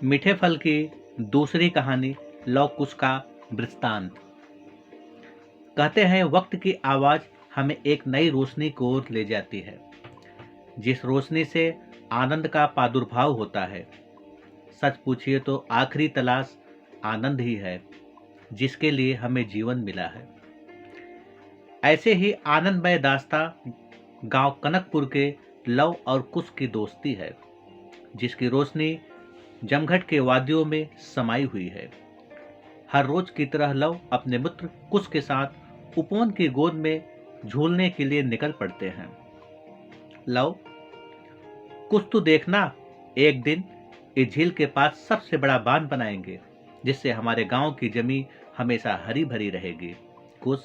मीठे फल की दूसरी कहानी लव कुश का वृत्तांत। कहते हैं वक्त की आवाज हमें एक नई रोशनी की ओर ले जाती है, जिस रोशनी से आनंद का प्रादुर्भाव होता है। सच पूछिए तो आखिरी तलाश आनंद ही है, जिसके लिए हमें जीवन मिला है। ऐसे ही आनंदमय दास्तां गांव कनकपुर के लव और कुश की दोस्ती है, जिसकी रोशनी जमघट के वादियों में समाई हुई है। हर रोज की तरह लव अपने मित्र कुश के साथ उपवन की गोद में झूलने के लिए निकल पड़ते हैं। लव, कुछ तो देखना, एक दिन इस झील के पास सबसे बड़ा बांध बनाएंगे, जिससे हमारे गांव की जमीन हमेशा हरी भरी रहेगी। कुश,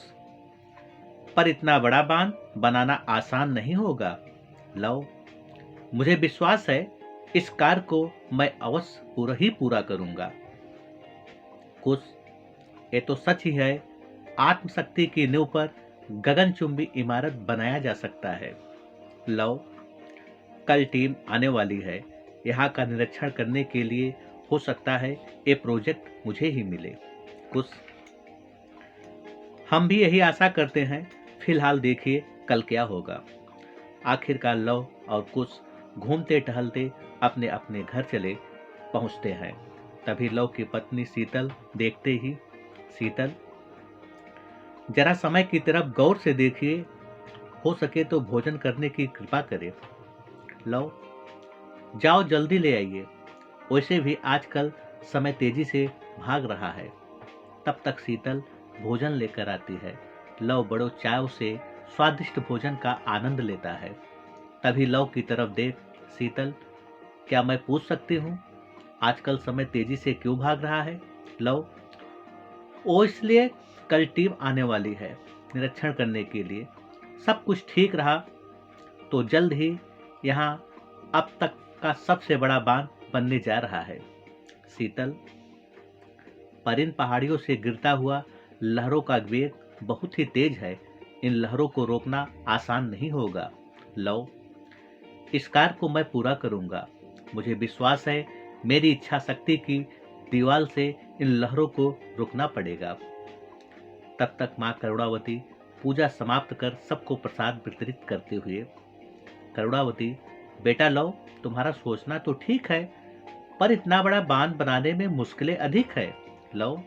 पर इतना बड़ा बांध बनाना आसान नहीं होगा। लव, मुझे विश्वास है इस कार्य को मैं अवश्य पूरा करूंगा। कुश, ये तो सच ही है, आत्मशक्ति की नींव पर गगनचुंबी इमारत बनाया जा सकता है। लव, कल टीम आने वाली है, यहाँ का निरीक्षण करने के लिए। हो सकता है ये प्रोजेक्ट मुझे ही मिले। कुश, हम भी यही आशा करते हैं। फिलहाल देखिए कल क्या होगा। आखिरकार लव और कुश घूमते टहलते अपने अपने घर चले पहुंचते हैं। तभी लव की पत्नी शीतल देखते ही, शीतल, जरा समय की तरफ गौर से देखिए, हो सके तो भोजन करने की कृपा करें। लव, जाओ जल्दी ले आइए, वैसे भी आजकल समय तेजी से भाग रहा है। तब तक शीतल भोजन लेकर आती है। लव बड़ो चाव से स्वादिष्ट भोजन का आनंद लेता है। तभी लव की तरफ देख, शीतल, क्या मैं पूछ सकती हूँ आजकल समय तेजी से क्यों भाग रहा है? लव, वो इसलिए, कल टीम आने वाली है निरीक्षण करने के लिए। सब कुछ ठीक रहा तो जल्द ही यहाँ अब तक का सबसे बड़ा बांध बनने जा रहा है। शीतल, पर इन पहाड़ियों से गिरता हुआ लहरों का वेग बहुत ही तेज है, इन लहरों को रोकना आसान नहीं होगा। लव, इस कार्य को मैं पूरा करूंगा। मुझे विश्वास है मेरी इच्छा शक्ति की दीवार से इन लहरों को रुकना पड़ेगा। तब तक मां करुणावती पूजा समाप्त कर सबको प्रसाद वितरित करते हुए, करुणावती, बेटा लव, तुम्हारा सोचना तो ठीक है, पर इतना बड़ा बांध बनाने में मुश्किलें अधिक है। लव,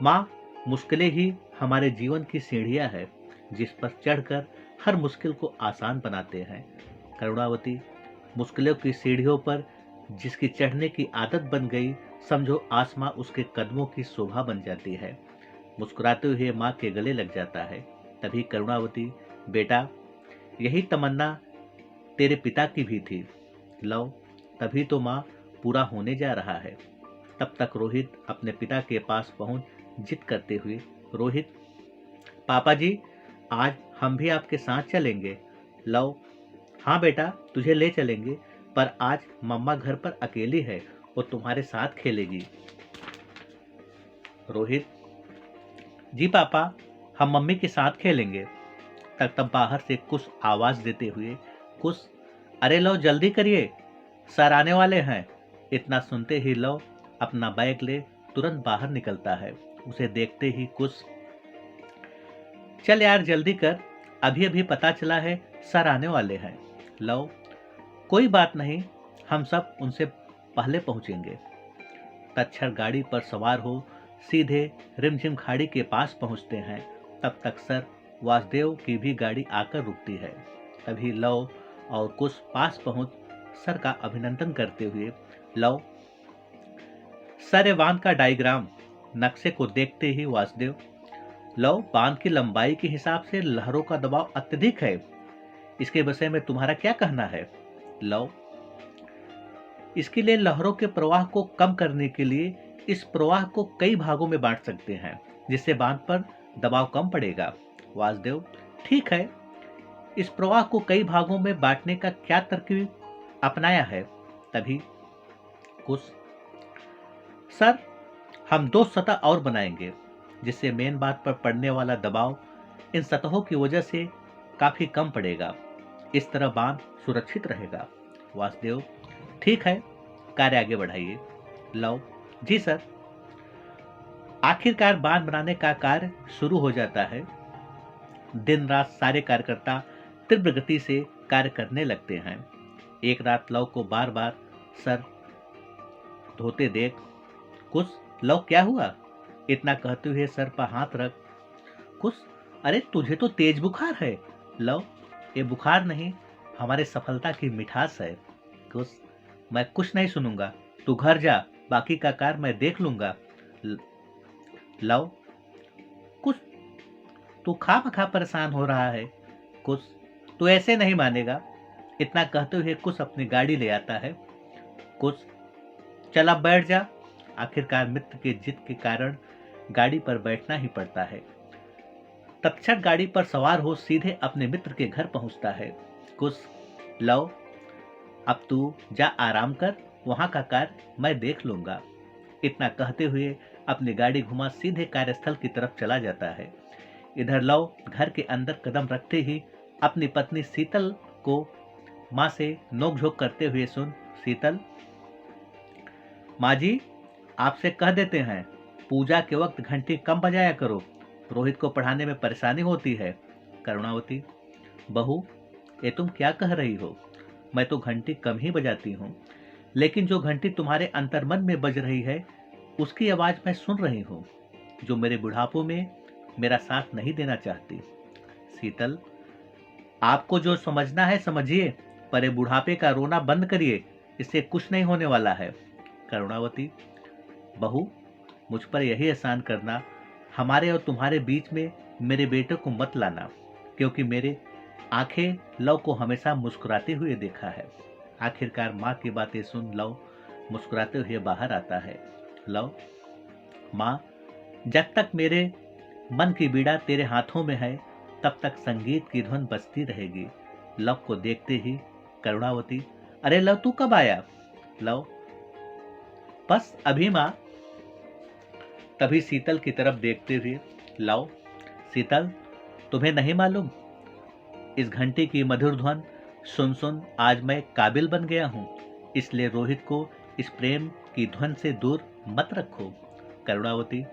मां, मुश्किलें ही हमारे जीवन की सीढ़ियां है, जिस पर चढ़कर हर मुश्किल को आसान बनाते हैं। करुणावती, मुश्किलों की सीढ़ियों पर जिसकी चढ़ने की आदत बन गई, समझो आसमां उसके कदमों की शोभा बन जाती है। मुस्कुराते हुए माँ के गले लग जाता है। तभी करुणावती, बेटा, यही तमन्ना तेरे पिता की भी थी। लव, तभी तो माँ पूरा होने जा रहा है। तब तक रोहित अपने पिता के पास पहुंच जिद करते हुए, रोहित, पापा जी, आज हम भी आपके साथ चलेंगे। लव, हाँ बेटा, तुझे ले चलेंगे, पर आज मम्मा घर पर अकेली है, वो तुम्हारे साथ खेलेगी। रोहित, जी पापा, हम मम्मी के साथ खेलेंगे। तब बाहर से कुछ आवाज देते हुए, कुछ, अरे लव जल्दी करिए, सर आने वाले हैं। इतना सुनते ही लव अपना बैग ले तुरंत बाहर निकलता है। उसे देखते ही कुछ, चल यार जल्दी कर, अभी अभी पता चला है सर आने वाले हैं। लव, कोई बात नहीं, हम सब उनसे पहले पहुंचेंगे। तक्षण गाड़ी पर सवार हो सीधे रिमझिम खाड़ी के पास पहुंचते हैं। तब तक सर वासुदेव की भी गाड़ी आकर रुकती है। तभी लव और कुश पास पहुंच सर का अभिनंदन करते हुए, लव, सर ये बांध का डायग्राम। नक्शे को देखते ही वासुदेव, लव, बांध की लंबाई के हिसाब से लहरों का दबाव अत्यधिक है, इसके विषय में तुम्हारा क्या कहना है? लव, इसके लिए लहरों के प्रवाह को कम करने के लिए इस प्रवाह को कई भागों में बांट सकते हैं, जिससे बांध पर दबाव कम पड़ेगा। वासुदेव, ठीक है, इस प्रवाह को कई भागों में बांटने का क्या तरकीब अपनाया है? तभी कुछ, सर, हम 2 सतह और बनाएंगे, जिससे मेन बांध पर पड़ने वाला दबाव इन सतहों की वजह से काफी कम पड़ेगा। इस तरह बांध सुरक्षित रहेगा। वासुदेव, ठीक है, कार्य आगे बढ़ाइए। लव: जी सर। आखिरकार बांध बनाने का कार्य शुरू हो जाता है। दिन रात सारे कार्यकर्ता तीव्र गति से कार्य करने लगते हैं। एक रात लव को बार बार सर धोते देख कुछ: लव क्या हुआ? इतना कहते हुए सर पर हाथ रख कुछ: अरे तुझे तो तेज बुखार है। लव: ये बुखार नहीं, हमारे सफलता की मिठास है। कुछ: मैं कुछ नहीं सुनूंगा, तू घर जा, बाकी का कार्य मैं देख लूंगा। लव: कुछ तू खामखा परेशान हो रहा है। कुछ: तू ऐसे नहीं मानेगा। इतना कहते हुए कुछ अपनी गाड़ी ले आता है। कुछ: चल अब बैठ जा। आखिरकार मित्र के जिद के कारण गाड़ी पर बैठना ही पड़ता है। तत्क्षण गाड़ी पर सवार हो सीधे अपने मित्र के घर पहुंचता है। कुछ: लव अब तू जा आराम कर, वहां का कार्य मैं देख लूंगा। इतना कहते हुए अपनी गाड़ी घुमा सीधे कार्यस्थल की तरफ चला जाता है। इधर लव घर के अंदर कदम रखते ही अपनी पत्नी शीतल को माँ से नोकझोंक करते हुए सुन: शीतल, माँ जी आपसे कह देते हैं, पूजा के वक्त घंटी कम बजाया करो, रोहित को पढ़ाने में परेशानी होती है। करुणावती: बहू, ये तुम क्या कह रही हो? मैं तो घंटी कम ही बजाती हूँ, लेकिन जो घंटी तुम्हारे अंतर्मन में बज रही है उसकी आवाज मैं सुन रही हूँ, जो मेरे बुढ़ापों में मेरा साथ नहीं देना चाहती। शीतल: आपको जो समझना है समझिए, पर ये बुढ़ापे का रोना बंद करिए, इससे कुछ नहीं होने वाला है। करुणावती: बहू, मुझ पर यही एहसान करना, हमारे और तुम्हारे बीच में मेरे बेटे को मत लाना, क्योंकि मेरे आंखें लव को हमेशा मुस्कुराते हुए देखा है। आखिरकार माँ की बातें सुन लव मुस्कुराते हुए बाहर आता है। लव: माँ, जब तक मेरे मन की बीड़ा तेरे हाथों में है तब तक संगीत की धुन बजती रहेगी। लव को देखते ही करुणावती: अरे लव, तू कब आया? लव: बस अभी माँ। तभी शीतल की तरफ देखते हुए लव: शीतल, तुम्हें नहीं मालूम, इस घंटी की मधुर ध्वन सुन सुन आज मैं काबिल बन गया हूँ, इसलिए रोहित को इस प्रेम की ध्वन से दूर मत रखो। करुणावती: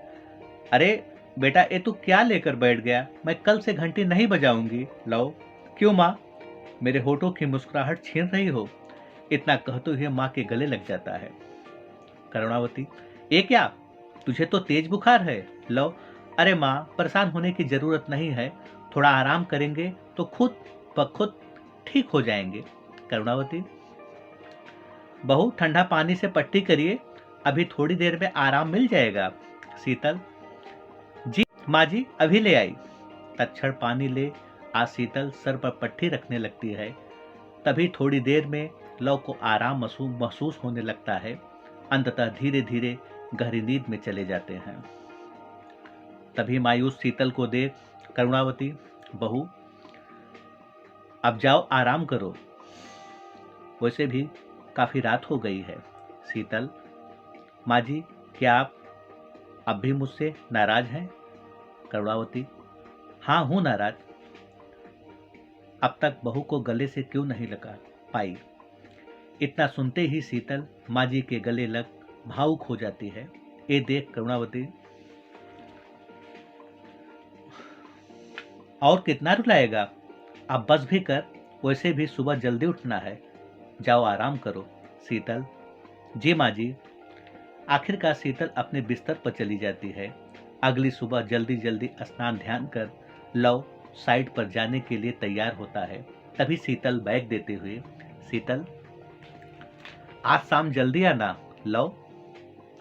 अरे बेटा, ये तू क्या लेकर बैठ गया? मैं कल से घंटी नहीं बजाऊंगी। लव: क्यों माँ, मेरे होठों की मुस्कुराहट छीन रही हो? इतना कहते हुए माँ के गले लग जाता है। करुणावती: ये क्या, तुझे तो तेज बुखार है। लव: अरे माँ, परेशान होने की जरूरत नहीं है, थोड़ा आराम करेंगे तो खुद ब खुद ठीक हो जाएंगे। करुणावती: बहू, ठंडा पानी से पट्टी करिए, अभी थोड़ी देर में आराम मिल जाएगा। शीतल: जी माँ जी, अभी ले आई। तत्क्षण पानी ले आज शीतल सर पर पट्टी रखने लगती है। तभी थोड़ी देर में लव को आराम महसूस होने लगता है। अंततः धीरे धीरे गहरी नींद में चले जाते हैं। तभी मायूस शीतल को देख करुणावती: बहू, अब जाओ आराम करो, वैसे भी काफी रात हो गई है। शीतल: माँ जी, क्या आप अब भी मुझसे नाराज हैं? करुणावती: हाँ, हूं नाराज। अब तक बहू को गले से क्यों नहीं लगा पाई? इतना सुनते ही शीतल माँ जी के गले लग भावुक हो जाती है। ये देख करुणावती: और कितना रुलाएगा, अब बस भी कर, वैसे भी सुबह जल्दी उठना है, जाओ आराम करो। शीतल: जी माँ जी। आखिरकार शीतल अपने बिस्तर पर चली जाती है। अगली सुबह जल्दी जल्दी स्नान ध्यान कर लव साइट पर जाने के लिए तैयार होता है। तभी शीतल बैग देते हुए: शीतल, आज शाम जल्दी आना। लव: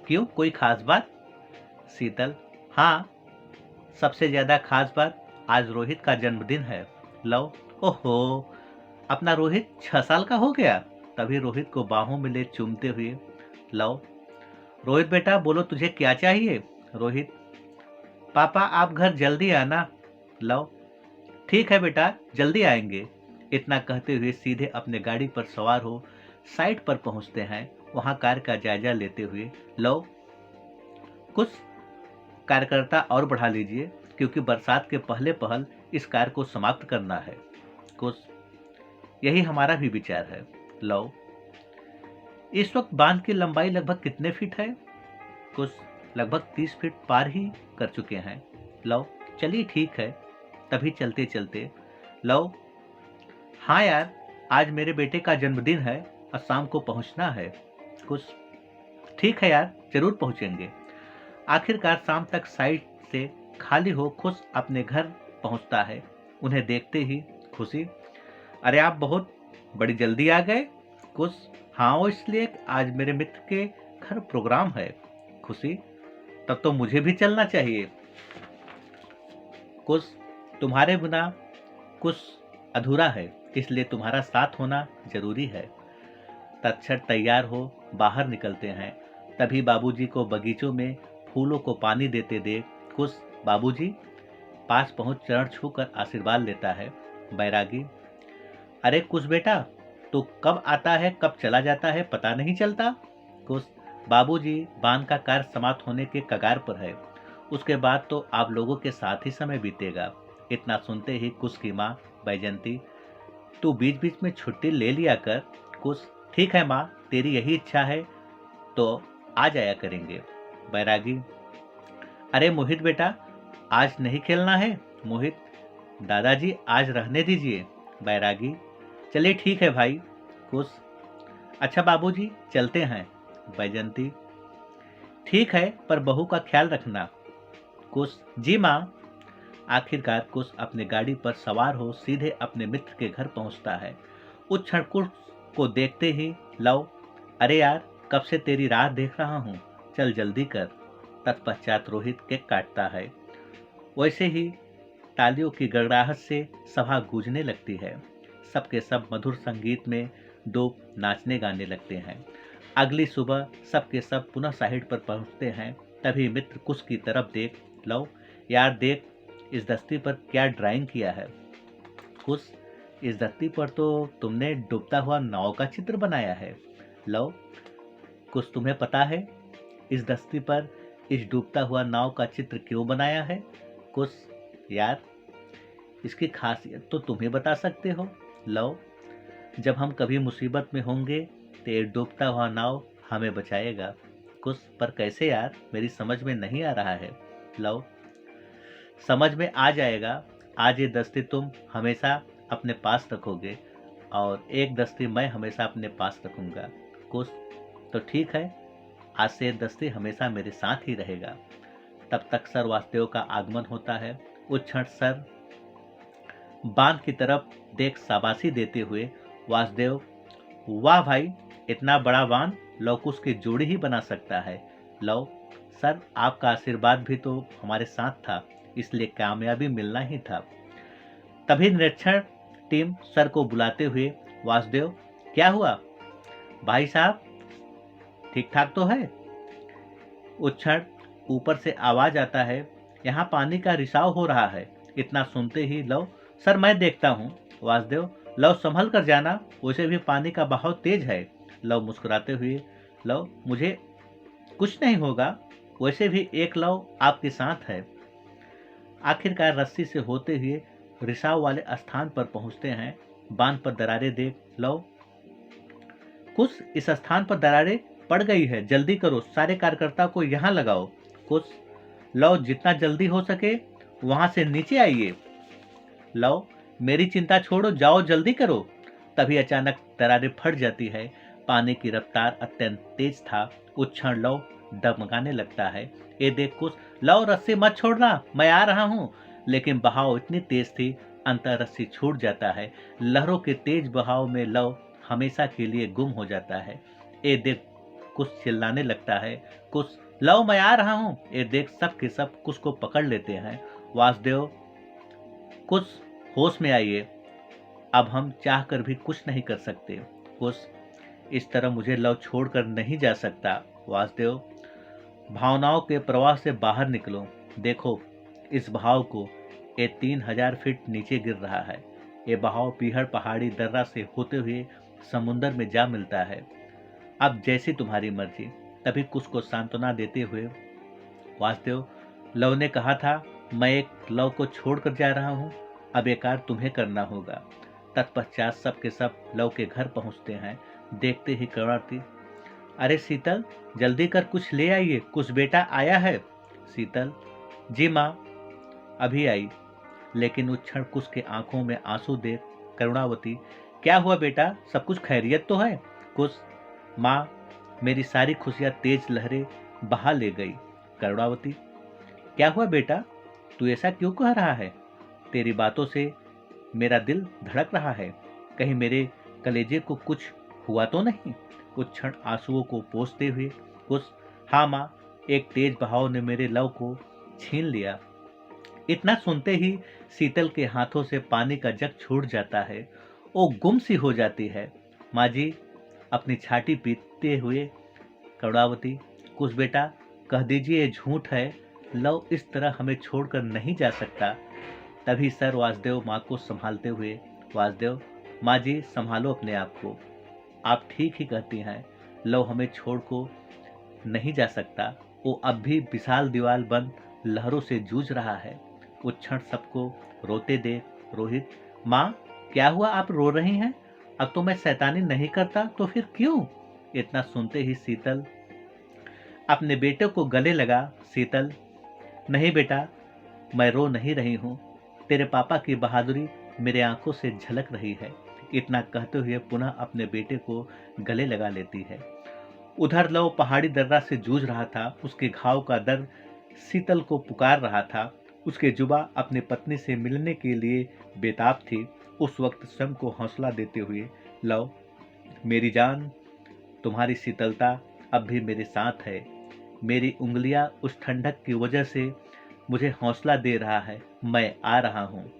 क्यों, कोई खास बात? शीतल: हाँ, सबसे ज्यादा खास बात, आज रोहित का जन्मदिन है। लव: ओहो, अपना रोहित 6 साल का हो गया। तभी रोहित को बाहों में ले चूमते हुए लव: रोहित बेटा, बोलो तुझे क्या चाहिए? रोहित: पापा आप घर जल्दी आना। लव: ठीक है बेटा, जल्दी आएंगे। इतना कहते हुए सीधे अपने गाड़ी पर सवार हो साइट पर पहुंचते हैं। वहां कार का जायजा लेते हुए लव: कुछ कार्यकर्ता और बढ़ा लीजिए, क्योंकि बरसात के पहले पहल इस कार्य को समाप्त करना है। कुछ यही हमारा भी विचार है। लव: इस वक्त बांध की लंबाई लगभग कितने फीट है? कुछ लगभग 30 फीट पार ही कर चुके हैं। लव, चलिए ठीक है। तभी चलते चलते लव, हाँ यार, आज मेरे बेटे का जन्मदिन है और शाम को पहुंचना है। कुछ, ठीक है यार, जरूर पहुंचेंगे। आखिरकार शाम तक साइड से खाली हो खुश अपने घर पहुंचता है। उन्हें देखते ही खुशी, अरे आप बहुत बड़ी जल्दी आ गए। कुछ, हाँ वो इसलिए आज मेरे मित्र के घर प्रोग्राम है। खुशी, तब तो मुझे भी चलना चाहिए। कुछ, तुम्हारे बिना कुछ अधूरा है, इसलिए तुम्हारा साथ होना जरूरी है। तत्क्षण तैयार हो बाहर निकलते हैं। तभी बाबूजी को बगीचों में फूलों को पानी देते देख कुछ बाबूजी पास पहुंच चरण छूकर आशीर्वाद लेता है। बैरागी, अरे कुछ बेटा, तू कब आता है कब चला जाता है पता नहीं चलता। कुछ, बाबूजी बांध का कार्य समाप्त होने के कगार पर है, उसके बाद तो आप लोगों के साथ ही समय बीतेगा। इतना सुनते ही कुछ की माँ बैजंती, तू बीच बीच में छुट्टी ले लिया कर। कुछ, ठीक है माँ, तेरी यही इच्छा है तो आ जाया करेंगे। बैरागी, अरे मोहित बेटा, आज नहीं खेलना है। मोहित, दादाजी आज रहने दीजिए। बैरागी, चलिए ठीक है भाई। कुछ, अच्छा बाबूजी चलते हैं। बैजंती, ठीक है, पर बहू का ख्याल रखना। कुछ, जी माँ। आखिरकार कुछ अपने गाड़ी पर सवार हो सीधे अपने मित्र के घर पहुंचता है। उस क्षण कुछ को देखते ही लव, अरे यार, कब से तेरी राह देख रहा हूँ, चल जल्दी कर। तत्पश्चात रोहित केक काटता है। वैसे ही तालियों की गड़गड़ाहट से सभा गूंजने लगती है। सबके सब मधुर संगीत में डूब नाचने गाने लगते हैं। अगली सुबह सबके सब पुनः साइड पर पहुंचते हैं। तभी मित्र कुछ की तरफ देख, लो यार देख, इस दस्ती पर क्या ड्राइंग किया है। कुछ, इस दस्ती पर तो तुमने डूबता हुआ नाव का चित्र बनाया है। लो, कुछ तुम्हें पता है इस दस्ती पर इस डूबता हुआ नाव का चित्र क्यों बनाया है? कुछ, यार इसकी खासियत तो तुम ही बता सकते हो। लो, जब हम कभी मुसीबत में होंगे तो ये डूबता हुआ नाव हमें बचाएगा। कुछ, पर कैसे यार, मेरी समझ में नहीं आ रहा है। लो, समझ में आ जाएगा। आज ये दस्ती तुम हमेशा अपने पास रखोगे और एक दस्ती मैं हमेशा अपने पास रखूंगा। कुछ, तो ठीक है, आज से ये दस्ती हमेशा मेरे साथ ही रहेगा। तब तक सर वासुदेव का आगमन होता है। उस क्षण सर बांध की तरफ देख शाबाशी देते हुए वासुदेव, वाह भाई, इतना बड़ा बांध लवकुश की जोड़ी ही बना सकता है। लव, सर आपका आशीर्वाद भी तो हमारे साथ था, इसलिए कामयाबी मिलना ही था। तभी निरीक्षण टीम सर को बुलाते हुए, वासुदेव क्या हुआ भाई साहब, ठीक ठाक तो है? उस क्षण ऊपर से आवाज आता है, यहाँ पानी का रिसाव हो रहा है। इतना सुनते ही लव, सर मैं देखता हूँ। वासुदेव, लव संभल कर जाना, वैसे भी पानी का बहाव तेज है। लव मुस्कुराते हुए, लव मुझे कुछ नहीं होगा, वैसे भी एक लव आपके साथ है। आखिरकार रस्सी से होते हुए रिसाव वाले स्थान पर पहुंचते हैं। बांध पर दरारें देख लव, कुछ इस स्थान पर दरारें पड़ गई है, जल्दी करो, सारे कार्यकर्ता को यहाँ लगाओ। कुछ, लव जितना जल्दी हो सके वहां से नीचे आइए। लव, मेरी चिंता छोड़ो, जाओ जल्दी करो। तभी अचानक दरारें फट जाती है। पानी की रफ्तार अत्यंत तेज था। उस क्षण लव डगमगाने लगता है। ये देख कुछ, लव रस्सी मत छोड़ना, मैं आ रहा हूँ। लेकिन बहाव इतनी तेज थी, अंतर रस्सी छूट जाता है। लहरों के तेज बहाव में लव हमेशा के लिए गुम हो जाता है। ये देख कुछ चिल्लाने लगता है, कुछ, लव मैं आ रहा हूँ। ये देख सब के सब कुछ को पकड़ लेते हैं। वासुदेव, कुछ होश में आइए, अब हम चाह कर भी कुछ नहीं कर सकते। कुछ, इस तरह मुझे लव छोड़कर नहीं जा सकता। वासुदेव, भावनाओं के प्रवाह से बाहर निकलो, देखो इस बहाव को, ये 3000 फीट नीचे गिर रहा है। ये बहाव पीहड़ पहाड़ी दर्रा से होते हुए समुंदर में जा मिलता है। अब जैसी तुम्हारी मर्जी। तभी कुछ को सांत्वना देते हुए, वासुदेव, लव ने कहा था मैं एक लव को छोड़कर जा रहा हूँ, अब एक कार्य तुम्हें करना होगा। तत्पश्चात सब के सब लव के घर पहुंचते हैं। देखते ही करुणाती, अरे शीतल, जल्दी कर कुछ ले आइए, कुछ बेटा आया है। शीतल, जी माँ, अभी आई। लेकिन उस क्षण कुछ के आंखों में आंसू देख करुणावती, क्या हुआ बेटा, सब कुछ खैरियत तो है? कुछ, माँ, मेरी सारी खुशियां तेज लहरें बहा ले गई। करुणावती, क्या हुआ बेटा, तू ऐसा क्यों कह रहा है? तेरी बातों से मेरा दिल धड़क रहा है, कहीं मेरे कलेजे को कुछ हुआ तो नहीं? उस क्षण आंसुओं को पोंछते हुए कुछ, हाँ माँ, एक तेज बहाव ने मेरे लव को छीन लिया। इतना सुनते ही शीतल के हाथों से पानी का जग छूट जाता है। वो गुम सी हो जाती है। माँ जी, अपनी छाती पीटते हुए करुणावती, कुछ बेटा, कह दीजिए ये झूठ है, लव इस तरह हमें छोड़कर नहीं जा सकता। तभी सर वासुदेव माँ को संभालते हुए, वासुदेव, माँ जी संभालो अपने आप को, आप ठीक ही कहती हैं, लव हमें छोड़ को नहीं जा सकता। वो अब भी विशाल दीवार बन लहरों से जूझ रहा है। उस क्षण सबको रोते देख रोहित, माँ, क्या हुआ, आप रो रही हैं? अब तो मैं शैतानी नहीं करता तो फिर क्यों? इतना सुनते ही शीतल अपने बेटे को गले लगा। शीतल, नहीं बेटा, मैं रो नहीं रही हूँ, तेरे पापा की बहादुरी मेरे आंखों से झलक रही है। इतना कहते हुए पुनः अपने बेटे को गले लगा लेती है। उधर लव पहाड़ी दर्रा से जूझ रहा था। उसके घाव का दर्द शीतल को पुकार रहा था। उसके जुबा अपनी पत्नी से मिलने के लिए बेताब थी। उस वक्त स्वयं को हौसला देते हुए, लव, मेरी जान, तुम्हारी शीतलता अब भी मेरे साथ है। मेरी उंगलियां उस ठंडक की वजह से मुझे हौसला दे रहा है। मैं आ रहा हूँ।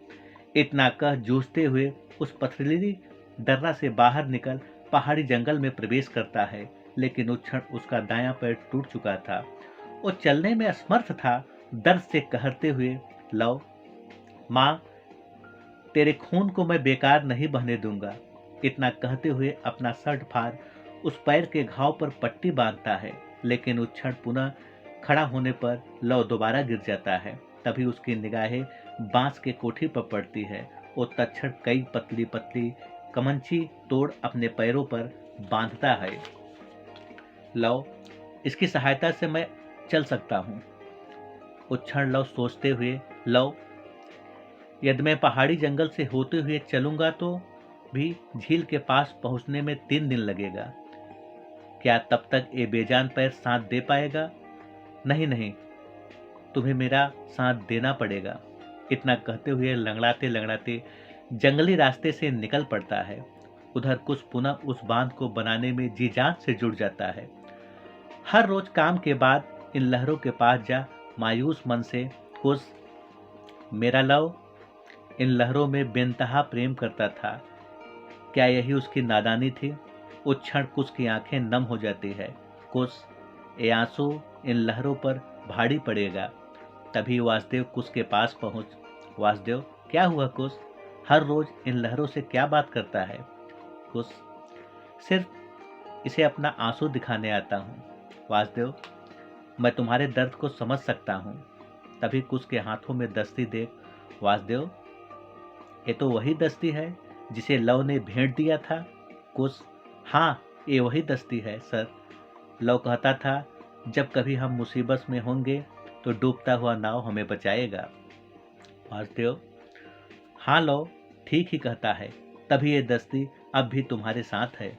इतना कह जूझते हुए उस पथरीली दर्रा से बाहर निकल पहाड़ी जंगल में प्रवेश करता है। लेकिन उस क्षण उसका दायां पैर टूट चुका था। वो चलने में असमर्थ था। दर्द से कहरते हुए, लव, माँ, तेरे खून को मैं बेकार नहीं बहने दूंगा। इतना कहते हुए अपना शर्ट फाड़ उस पैर के घाव पर पट्टी बांधता है। लेकिन उस क्षण पुनः खड़ा होने पर लव दोबारा गिर जाता है। तभी उसकी निगाहें बांस के कोठी पर पड़ती है। वो तत्क्षण कई पतली पतली कमंची तोड़ अपने पैरों पर बांधता है। लव, इसकी सहायता से मैं चल सकता हूँ। उस क्षण लव सोचते हुए, लव, यदि मैं पहाड़ी जंगल से होते हुए चलूंगा तो भी झील के पास पहुंचने में 3 दिन लगेगा। क्या तब तक ये बेजान पैर साथ दे पाएगा? नहीं नहीं, तुम्हें मेरा साथ देना पड़ेगा। इतना कहते हुए लंगड़ाते लंगड़ाते जंगली रास्ते से निकल पड़ता है। उधर कुछ पुनः उस बांध को बनाने में जी जान से जुड़ जाता है। हर रोज काम के बाद इन लहरों के पास जा मायूस मन से, कुछ, मेरा लव इन लहरों में बेनतहा प्रेम करता था। क्या यही उसकी नादानी थी? उस क्षण कुछ की आंखें नम हो जाती है। कुछ, ये आंसू इन लहरों पर भारी पड़ेगा। तभी वासुदेव कुछ के पास पहुंच, वासुदेव, क्या हुआ कुछ? हर रोज इन लहरों से क्या बात करता है? कुछ, सिर्फ इसे अपना आंसू दिखाने आता हूँ। वासुदेव, मैं तुम्हारे दर्द को समझ सकता हूँ। तभी कुछ के हाथों में दस्ती देख, वासुदेव, ये तो वही दस्ती है जिसे लव ने भेंट दिया था। कुछ, हाँ, ये वही दस्ती है सर। लव कहता था, जब कभी हम मुसीबत में होंगे तो डूबता हुआ नाव हमें बचाएगा। वासुदेव, हाँ लव ठीक ही कहता है, तभी ये दस्ती अब भी तुम्हारे साथ है।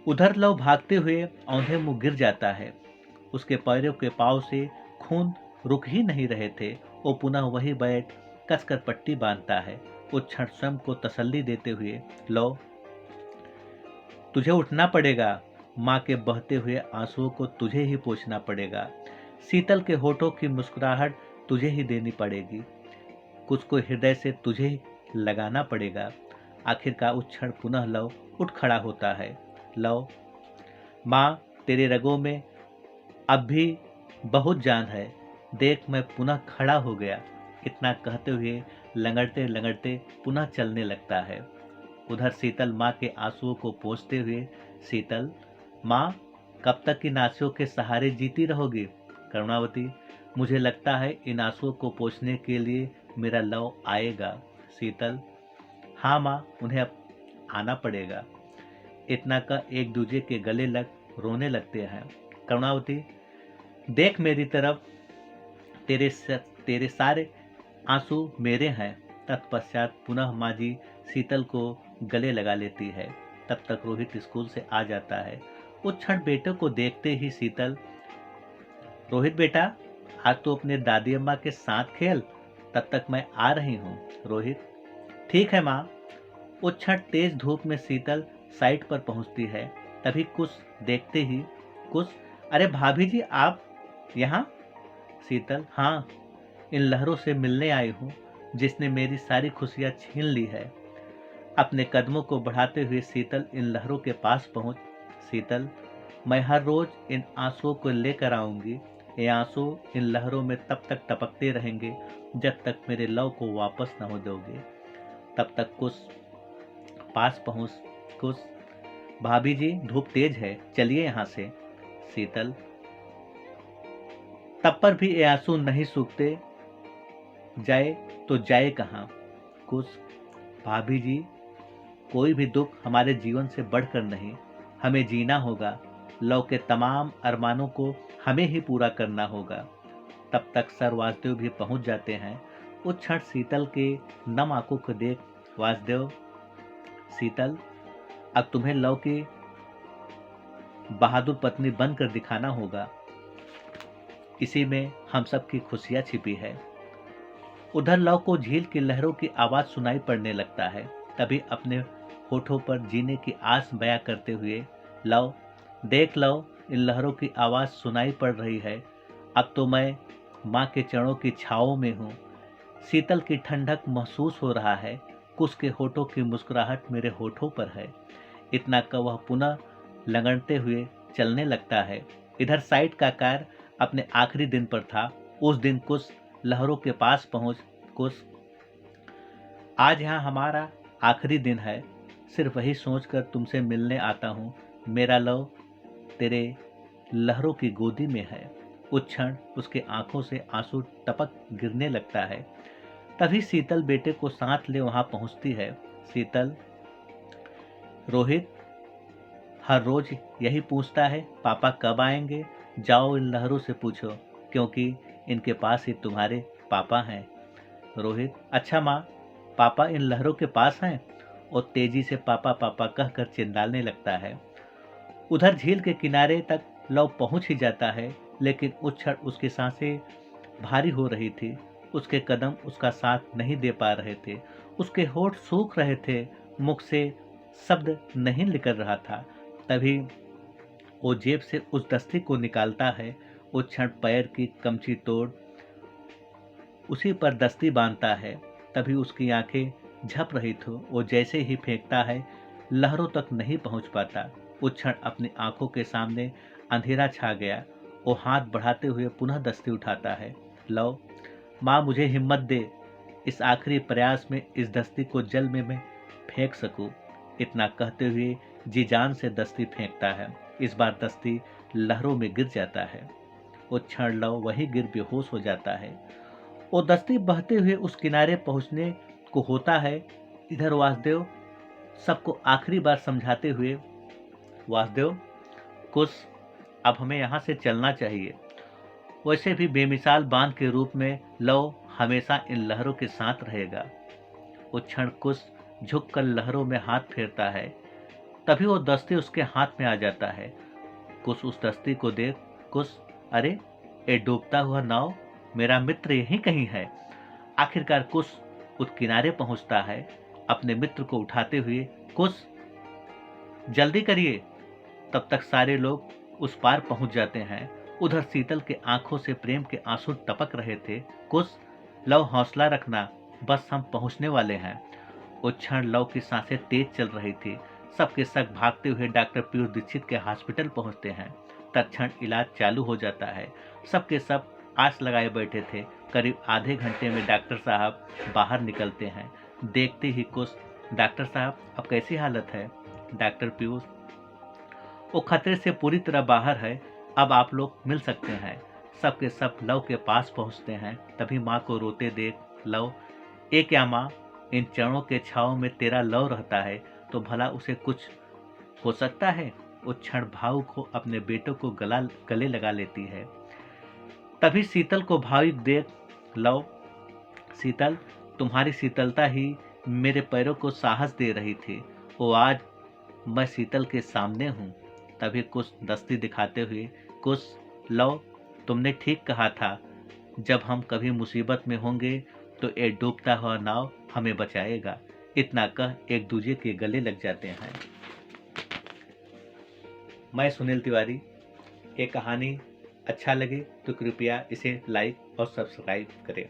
उधर लव भागते हुए औंधे मुंह गिर जाता है। उसके पैरों के पांव से खून रुक ही नहीं रहे थे। वो पुनः वही बैठ कसकर पट्टी बांधता है। उस क्षण स्वयं को तसल्ली देते हुए, लो, तुझे उठना पड़ेगा। माँ के बहते हुए आंसुओं को तुझे ही पोंछना पड़ेगा। शीतल के होठों की मुस्कुराहट तुझे ही देनी पड़ेगी। कुछ को हृदय से तुझे ही लगाना पड़ेगा। आखिरकार उस क्षण पुनः लव उठ खड़ा होता है। लव, माँ, तेरे रगों में अब भी बहुत जान है। देख, मैं पुनः खड़ा हो गया। इतना कहते हुए लंगड़ते लंगड़ते पुनः चलने लगता है। उधर शीतल माँ के आंसुओं को पोंछते हुए, शीतल, माँ, कब तक इन आंसुओं के सहारे जीती रहोगी? करुणावती, मुझे लगता है इन आंसुओं को पोंछने के लिए मेरा लव आएगा। शीतल, हाँ माँ, उन्हें अब आना पड़ेगा। इतना का एक दूजे के गले लग रोने लगते हैं। करुणावती, देख मेरी तरफ, तेरे सारे आंसू मेरे हैं। तत्पश्चात पुनः माँ जी शीतल को गले लगा लेती है। तब तक रोहित स्कूल से आ जाता है। उस क्षण बेटे को देखते ही शीतल, रोहित बेटा, आज तो अपने दादी अम्मा के साथ खेल, तब तक मैं आ रही हूँ। रोहित, ठीक है माँ। उस क्षण तेज धूप में शीतल साइट पर पहुंचती है। तभी कुछ देखते ही, कुछ, अरे भाभी जी आप यहाँ? शीतल, हाँ, इन लहरों से मिलने आई हूँ जिसने मेरी सारी खुशियाँ छीन ली है। अपने कदमों को बढ़ाते हुए शीतल इन लहरों के पास पहुंच, शीतल, मैं हर रोज इन आंसुओं को लेकर आऊंगी। ये आंसू इन लहरों में तब तक टपकते रहेंगे जब तक मेरे लव को वापस न हो दोगे। तब तक कुछ पास पहुंच, कुछ, भाभी जी धूप तेज है, चलिए यहाँ से। शीतल, तब पर भी ये आंसू नहीं सूखते, जाए तो जाए कहाँ? कुछ, भाभी जी, कोई भी दुख हमारे जीवन से बढ़कर नहीं, हमें जीना होगा। लव के तमाम अरमानों को हमें ही पूरा करना होगा। तब तक सर वासुदेव भी पहुंच जाते हैं। उस क्षण शीतल के नम आंखों को देख वासुदेव, शीतल, अब तुम्हें लव की बहादुर पत्नी बनकर दिखाना होगा। इसी में हम सब की खुशियां छिपी है। उधर लव को झील की लहरों की आवाज सुनाई पड़ने लगता है। तभी अपने होठों पर जीने की आस बयां करते हुए, लव, देख लव, इन लहरों की आवाज सुनाई पड़ रही है। अब तो मैं माँ के चरणों की छाओं में हूँ। शीतल की ठंडक महसूस हो रहा है। कुछ के होठों की मुस्कुराहट मेरे होठों पर है। इतना का वह पुनः लगड़ते हुए चलने लगता है। इधर साइट का कार अपने आखिरी दिन पर था। उस दिन कुछ लहरों के पास पहुंच, कुछ, आज यहाँ हमारा आखिरी दिन है, सिर्फ वही सोचकर तुमसे मिलने आता हूँ। मेरा लव तेरे लहरों की गोदी में है। उस क्षण उसके आंखों से आंसू टपक गिरने लगता है। तभी शीतल बेटे को साथ ले वहां पहुंचती है। शीतल, रोहित हर रोज यही पूछता है पापा कब आएंगे। जाओ इन लहरों से पूछो, क्योंकि इनके पास ही तुम्हारे पापा हैं। रोहित, अच्छा माँ, पापा इन लहरों के पास हैं? और तेजी से पापा पापा कहकर चिल्लाने लगता है। उधर झील के किनारे तक लव पहुंच ही जाता है, लेकिन उस क्षण उसकी सांसें भारी हो रही थी। उसके कदम उसका साथ नहीं दे पा रहे थे। उसके होठ सूख रहे थे, मुख से शब्द नहीं निकल रहा था। तभी वो जेब से उस दस्ती को निकालता है। उस क्षण पैर की कमची तोड़ उसी पर दस्ती बांधता है। तभी उसकी आंखें झप रही थी। वो जैसे ही फेंकता है, लहरों तक नहीं पहुंच पाता। उस क्षण अपनी आंखों के सामने अंधेरा छा गया। वो हाथ बढ़ाते हुए पुनः दस्ती उठाता है। लो माँ, मुझे हिम्मत दे, इस आखिरी प्रयास में इस दस्ती को जल में मैं फेंक सकूं। इतना कहते हुए जी जान से दस्ती फेंकता है। इस बार दस्ती लहरों में गिर जाता है। वो क्षण लव वही गिर बेहोश हो जाता है। वो दस्ती बहते हुए उस किनारे पहुंचने को होता है। इधर वासुदेव सबको आखिरी बार समझाते हुए, वासुदेव, कुछ, अब हमें यहाँ से चलना चाहिए। वैसे भी बेमिसाल बांध के रूप में लव हमेशा इन लहरों के साथ रहेगा। वो क्षण कुछ झुककर लहरों में हाथ फेरता है। तभी वो दस्ती उसके हाथ में आ जाता है। कुछ उस दस्ती को देख, कुछ, अरे ये डूबता हुआ नाव, मेरा मित्र यहीं कहीं है। आखिरकार कुछ उस किनारे पहुंचता है। अपने मित्र को उठाते हुए, कुछ, जल्दी करिए। तब तक सारे लोग उस पार पहुंच जाते हैं। उधर शीतल के आंखों से प्रेम के आंसू टपक रहे थे। कुछ, लव हौसला रखना, बस हम पहुंचने वाले हैं। उस क्षण लव की सांसें तेज चल रही थी। सबके सब भागते हुए डॉक्टर पीयूष दीक्षित के हॉस्पिटल पहुंचते हैं। तत्क्षण इलाज चालू हो जाता है। सबके सब आस लगाए बैठे थे। करीब आधे घंटे में डॉक्टर साहब बाहर निकलते हैं। देखते ही कुछ, डॉक्टर साहब अब कैसी हालत है? डॉक्टर पीयूष, वो खतरे से पूरी तरह बाहर है, अब आप लोग मिल सकते हैं। सबके सब लव के पास पहुंचते हैं। तभी माँ को रोते देख, लव, ये क्या माँ, इन चरणों के छांव में तेरा लव रहता है तो भला उसे कुछ हो सकता है? वो क्षण भावुक हो अपने बेटों को गले लगा लेती है। तभी शीतल को भावुक देख लव, शीतल, तुम्हारी शीतलता ही मेरे पैरों को साहस दे रही थी। वो आज मैं शीतल के सामने हूँ। तभी कुछ दस्ती दिखाते हुए, कुछ, लव, तुमने ठीक कहा था, जब हम कभी मुसीबत में होंगे तो ये डूबता हुआ नाव हमें बचाएगा। इतना कह एक दूसरे के गले लग जाते हैं। मैं सुनील तिवारी। ये कहानी अच्छा लगे तो कृपया इसे लाइक और सब्सक्राइब करें।